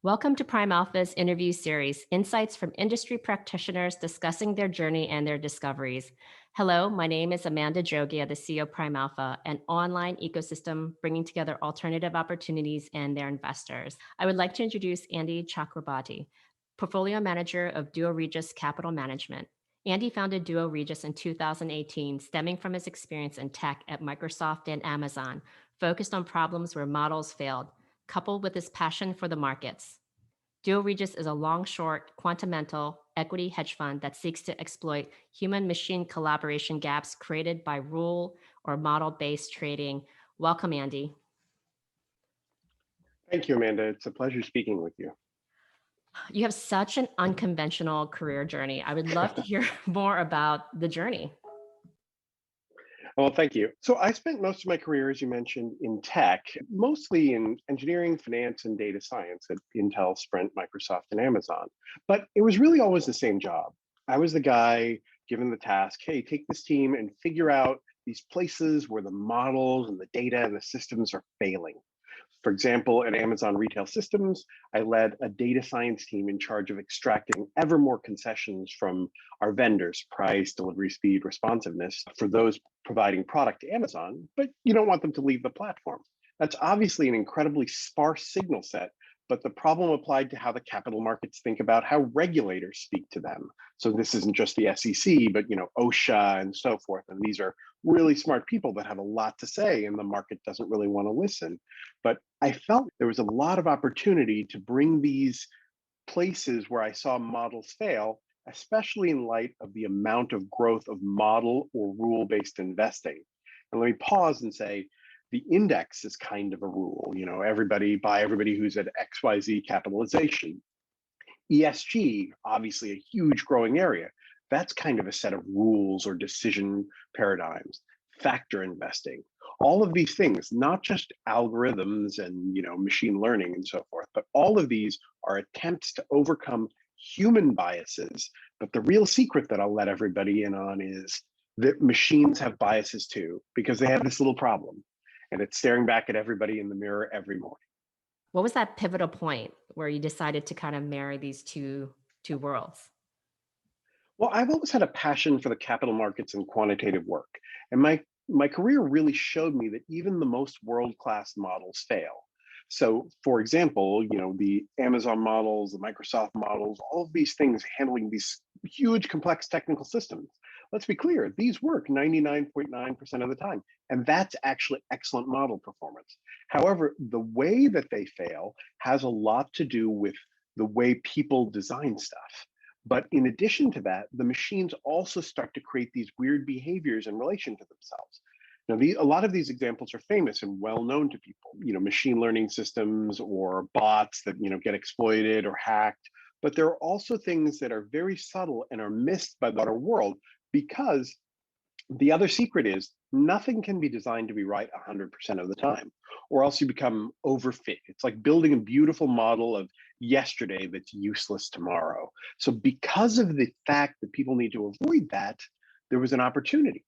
Welcome to Prime Alpha's interview series, insights from industry practitioners discussing their journey and their discoveries. Hello, my name is Amanda Jogia, the CEO of Prime Alpha, an online ecosystem bringing together alternative opportunities and their investors. I would like to introduce Andy Chakraborty, portfolio manager of Duo Regis Capital Management. Andy founded Duo Regis in 2018, stemming from his experience in tech at Microsoft and Amazon, focused on problems where models failed, coupled with his passion for the markets. Duo Regis is a long-short, quantamental equity hedge fund that seeks to exploit human-machine collaboration gaps created by rule or model-based trading. Welcome, Andy. Thank you, Amanda. It's a pleasure speaking with you. You have such an unconventional career journey. I would love to hear more about the journey. Well, thank you. So I spent most of my career, as you mentioned, in tech, mostly in engineering, finance, and data science at Intel, Sprint, Microsoft, and Amazon. But it was really always the same job. I was the guy given the task, hey, take this team and figure out these places where the models and the data and the systems are failing. For example, at Amazon Retail Systems, I led a data science team in charge of extracting ever more concessions from our vendors, price, delivery speed, responsiveness, for those providing product to Amazon, but you don't want them to leave the platform. That's obviously an incredibly sparse signal set, but the problem applied to how the capital markets think about how regulators speak to them. So this isn't just the SEC, but OSHA and so forth. And these are really smart people that have a lot to say, and the market doesn't really want to listen. But I felt there was a lot of opportunity to bring these places where I saw models fail, especially in light of the amount of growth of model or rule-based investing. And let me pause and say, the index is kind of a rule. Everybody who's at XYZ capitalization. ESG, obviously a huge growing area. That's kind of a set of rules or decision paradigms. Factor investing, all of these things, not just algorithms and machine learning and so forth, but all of these are attempts to overcome human biases. But the real secret that I'll let everybody in on is that machines have biases too, because they have this little problem. And it's staring back at everybody in the mirror every morning. What was that pivotal point where you decided to kind of marry these two worlds? Well, I've always had a passion for the capital markets and quantitative work. And my career really showed me that even the most world-class models fail. So for example, the Amazon models, the Microsoft models, all of these things handling these huge complex technical systems. Let's be clear, these work 99.9% of the time. And that's actually excellent model performance. However, the way that they fail has a lot to do with the way people design stuff. But in addition to that, the machines also start to create these weird behaviors in relation to themselves. Now, a lot of these examples are famous and well known to people, machine learning systems or bots that, get exploited or hacked. But there are also things that are very subtle and are missed by the outer world, because the other secret is nothing can be designed to be right 100% of the time, or else you become overfit. It's like building a beautiful model of yesterday that's useless tomorrow. So because of the fact that people need to avoid that, there was an opportunity.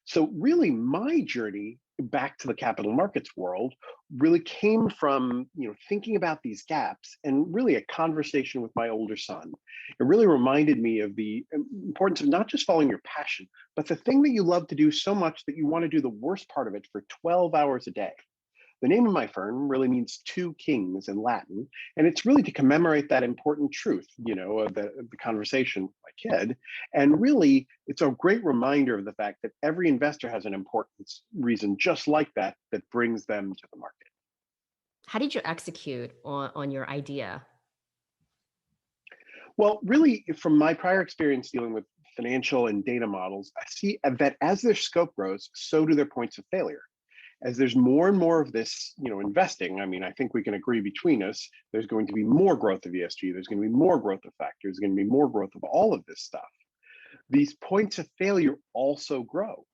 So really my journey back to the capital markets world really came from thinking about these gaps and really a conversation with my older son. It really reminded me of the importance of not just following your passion, but the thing that you love to do so much that you want to do the worst part of it for 12 hours a day. The name of my firm really means two kings in Latin, and it's really to commemorate that important truth, of the conversation with my kid. And really, it's a great reminder of the fact that every investor has an important reason just like that, that brings them to the market. How did you execute on your idea? Well, really, from my prior experience dealing with financial and data models, I see that as their scope grows, so do their points of failure. As there's more and more of this, investing, I think we can agree between us, there's going to be more growth of ESG, there's going to be more growth of factors, there's going to be more growth of all of this stuff. These points of failure also grow.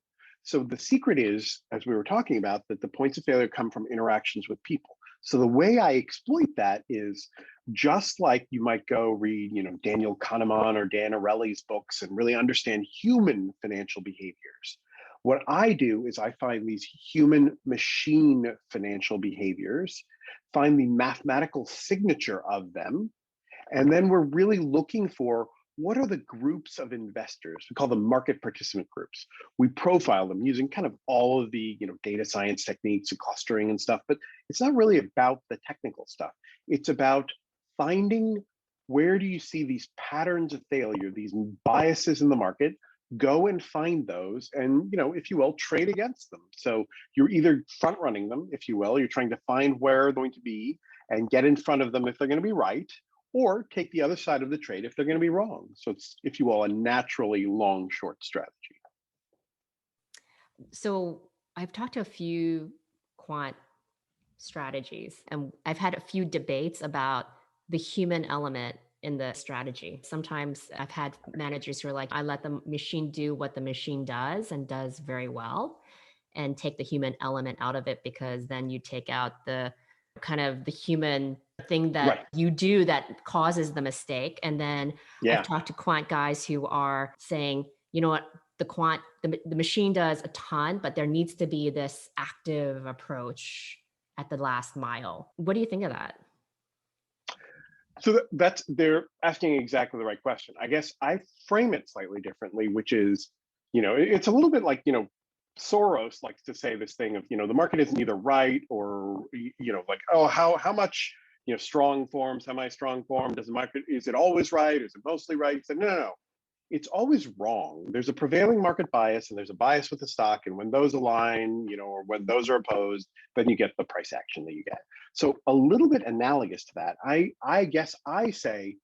So the secret is, as we were talking about, that the points of failure come from interactions with people. So the way I exploit that is just like you might go read, Daniel Kahneman or Dan Ariely's books and really understand human financial behaviors. What I do is I find these human machine financial behaviors, find the mathematical signature of them, and then we're really looking for what are the groups of investors? We call them market participant groups. We profile them using kind of all of the data science techniques and clustering and stuff, but it's not really about the technical stuff. It's about finding where do you see these patterns of failure, these biases in the market. Go and find those, and if you will, trade against them. So you're either front running them, if you will, you're trying to find where they're going to be and get in front of them if they're going to be right, or take the other side of the trade if they're going to be wrong. So it's, if you will, a naturally long short strategy. So I've talked to a few quant strategies, and I've had a few debates about the human element in the strategy. Sometimes I've had managers who are like, I let the machine do what the machine does and does very well, and take the human element out of it, because then you take out the kind of the human thing that Right. you do that causes the mistake. And then I've Yeah. talked to quant guys who are saying, you know what, the machine does a ton, but there needs to be this active approach at the last mile. What do you think of that? So that's, they're asking exactly the right question. I guess I frame it slightly differently, which is, it's a little bit like, Soros likes to say this thing of, the market isn't either right or, like, oh, how much, strong form, semi-strong form does the market, is it always right? Is it mostly right? He said, no, no, no. It's always wrong. There's a prevailing market bias and there's a bias with the stock. And when those align, or when those are opposed, then you get the price action that you get. So a little bit analogous to that, I guess I say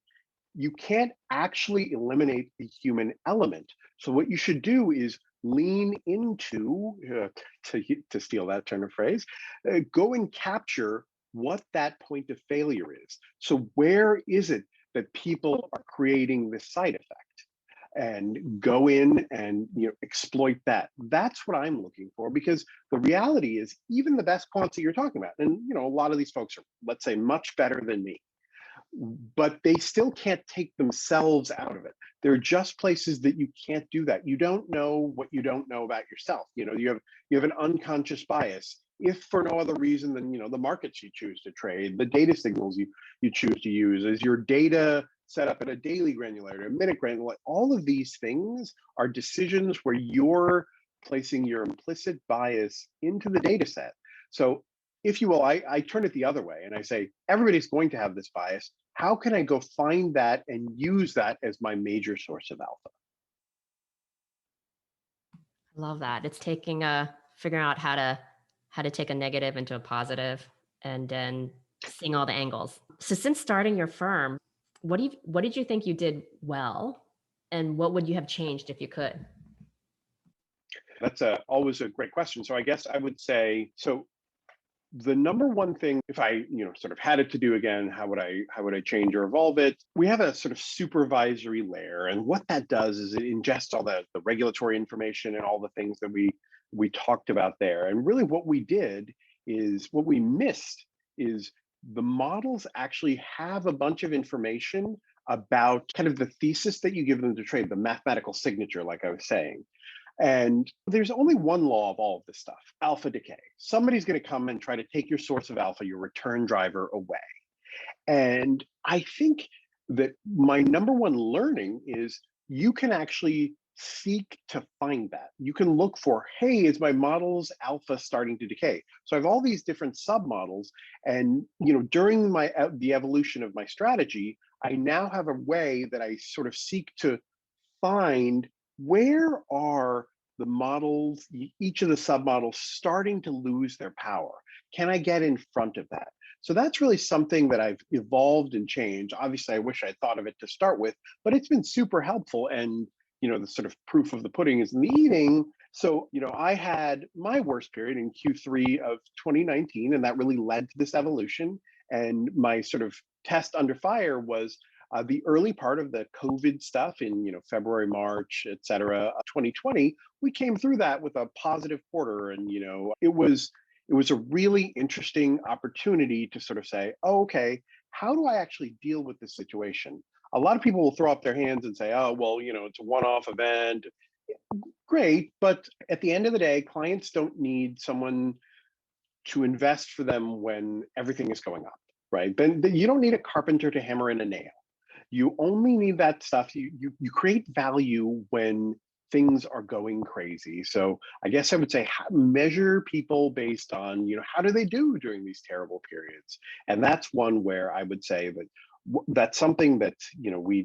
you can't actually eliminate the human element. So what you should do is lean into, to steal that turn of phrase, go and capture what that point of failure is. So where is it that people are creating this side effect? And go in and exploit that. That's what I'm looking for, because the reality is even the best quants that you're talking about, and a lot of these folks are, let's say, much better than me, but they still can't take themselves out of it. There are just places that you can't do that. You don't know what you don't know about yourself. You have an unconscious bias, if for no other reason than the markets you choose to trade, the data signals you choose to use, is your data set up at a daily granularity, a minute granularity. All of these things are decisions where you're placing your implicit bias into the data set. So if you will, I turn it the other way and I say, everybody's going to have this bias. How can I go find that and use that as my major source of alpha? I love that. It's taking a figuring out how to take a negative into a positive, and then seeing all the angles. So since starting your firm, what did you think you did well, and what would you have changed if you could? That's always a great question. So I guess I would say, so the number one thing, if I sort of had it to do again, how would I change or evolve it? We have a sort of supervisory layer, and what that does is it ingests all the regulatory information and all the things that we talked about there. And really what we did is, what we missed is, the models actually have a bunch of information about kind of the thesis that you give them to trade, the mathematical signature, like I was saying. And there's only one law of all of this stuff: alpha decay. Somebody's going to come and try to take your source of alpha, your return driver, away. And I think that my number one learning is, you can actually seek to find that. You can look for, hey, is my model's alpha starting to decay? So I have all these different submodels, and during the evolution of my strategy, I now have a way that I sort of seek to find, where are the models, each of the submodels, starting to lose their power? Can I get in front of that? So that's really something that I've evolved and changed. Obviously, I wish I thought of it to start with, but it's been super helpful. And the sort of proof of the pudding is in the eating. So I had my worst period in Q3 of 2019, and that really led to this evolution. And my sort of test under fire was the early part of the COVID stuff in February, March, et cetera, 2020. We came through that with a positive quarter, and it was a really interesting opportunity to sort of say, oh, okay, how do I actually deal with this situation? A lot of people will throw up their hands and say, oh, well, it's a one-off event. great, but at the end of the day, clients don't need someone to invest for them when everything is going up, right? Then you don't need a carpenter to hammer in a nail. You only need that stuff. You create value when things are going crazy. So I guess I would say measure people based on, how do they do during these terrible periods? And that's one where I would say that that's something that we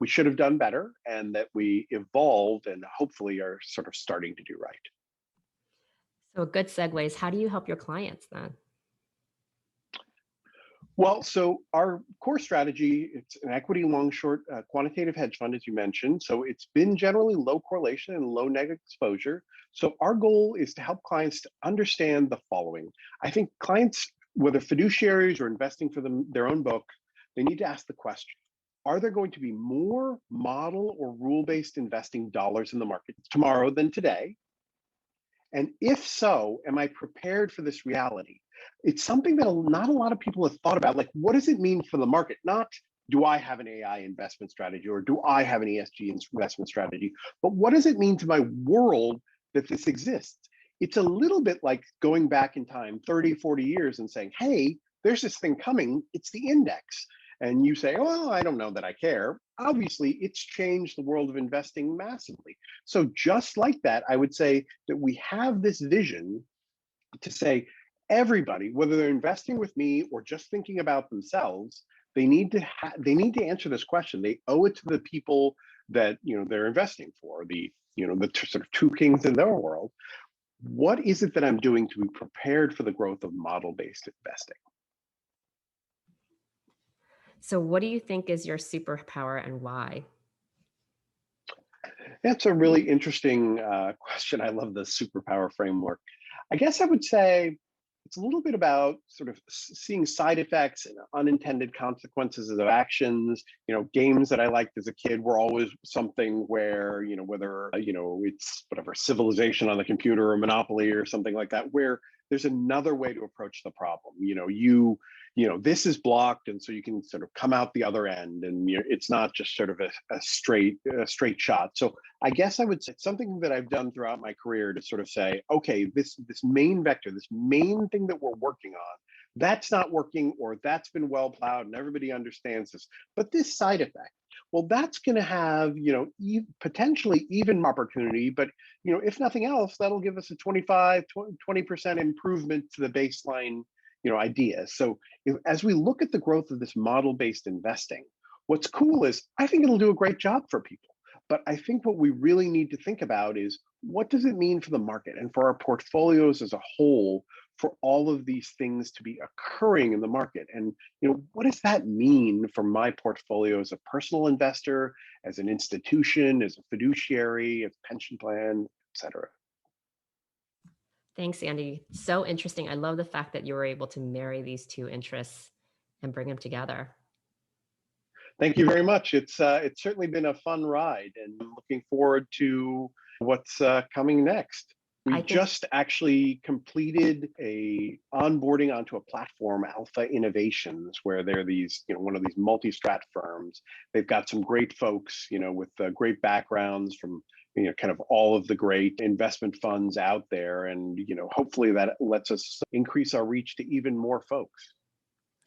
should have done better, and that we evolved and hopefully are sort of starting to do right. So a good segue is, how do you help your clients then? Well, so our core strategy, it's an equity long short quantitative hedge fund, as you mentioned. So it's been generally low correlation and low negative exposure. So our goal is to help clients to understand the following. I think clients, whether fiduciaries or investing for their own book, they need to ask the question: are there going to be more model or rule-based investing dollars in the market tomorrow than today? And if so, am I prepared for this reality? It's something that not a lot of people have thought about. Like, what does it mean for the market? Not, do I have an AI investment strategy or do I have an ESG investment strategy? But what does it mean to my world that this exists? It's a little bit like going back in time 30, 40 years and saying, hey, there's this thing coming, it's the index. And you say, oh, I don't know that I care. Obviously, it's changed the world of investing massively. So just like that, I would say that we have this vision to say everybody, whether they're investing with me or just thinking about themselves, they need to answer this question. They owe it to the people that they're investing for, the sort of two kings in their world. What is it that I'm doing to be prepared for the growth of model-based investing? So what do you think is your superpower and why? That's a really interesting question. I love the superpower framework. I guess I would say it's a little bit about sort of seeing side effects and unintended consequences of actions. Games that I liked as a kid were always something where, whether, it's whatever, Civilization on the computer or Monopoly or something like that, where there's another way to approach the problem. This is blocked, and so you can sort of come out the other end, and it's not just sort of a straight shot. So I guess I would say it's something that I've done throughout my career to sort of say, okay, this main vector, this main thing that we're working on, that's not working, or that's been well plowed and everybody understands this. But this side effect, well, that's going to have, potentially even opportunity, but if nothing else, that'll give us a 20% improvement to the baseline, idea. So as we look at the growth of this model-based investing, what's cool is I think it'll do a great job for people. But I think what we really need to think about is, what does it mean for the market and for our portfolios as a whole, for all of these things to be occurring in the market? And what does that mean for my portfolio as a personal investor, as an institution, as a fiduciary, as a pension plan, et cetera? Thanks, Andy. So interesting. I love the fact that you were able to marry these two interests and bring them together. Thank you very much. It's certainly been a fun ride, and I'm looking forward to what's coming next. We I think just actually completed a onboarding onto a platform, Alpha Innovations, where they're one of these multi-strat firms. They've got some great folks, with great backgrounds from kind of all of the great investment funds out there, and hopefully that lets us increase our reach to even more folks.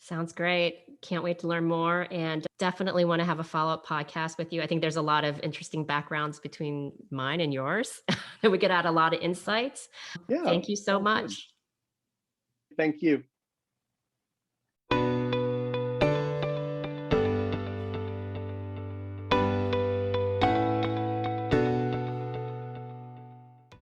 sounds great. Can't wait to learn more, and definitely want to have a follow-up podcast with you. I think there's a lot of interesting backgrounds between mine and yours that we could add a lot of insights. Yeah, Thank you so well, good. much. Thank you.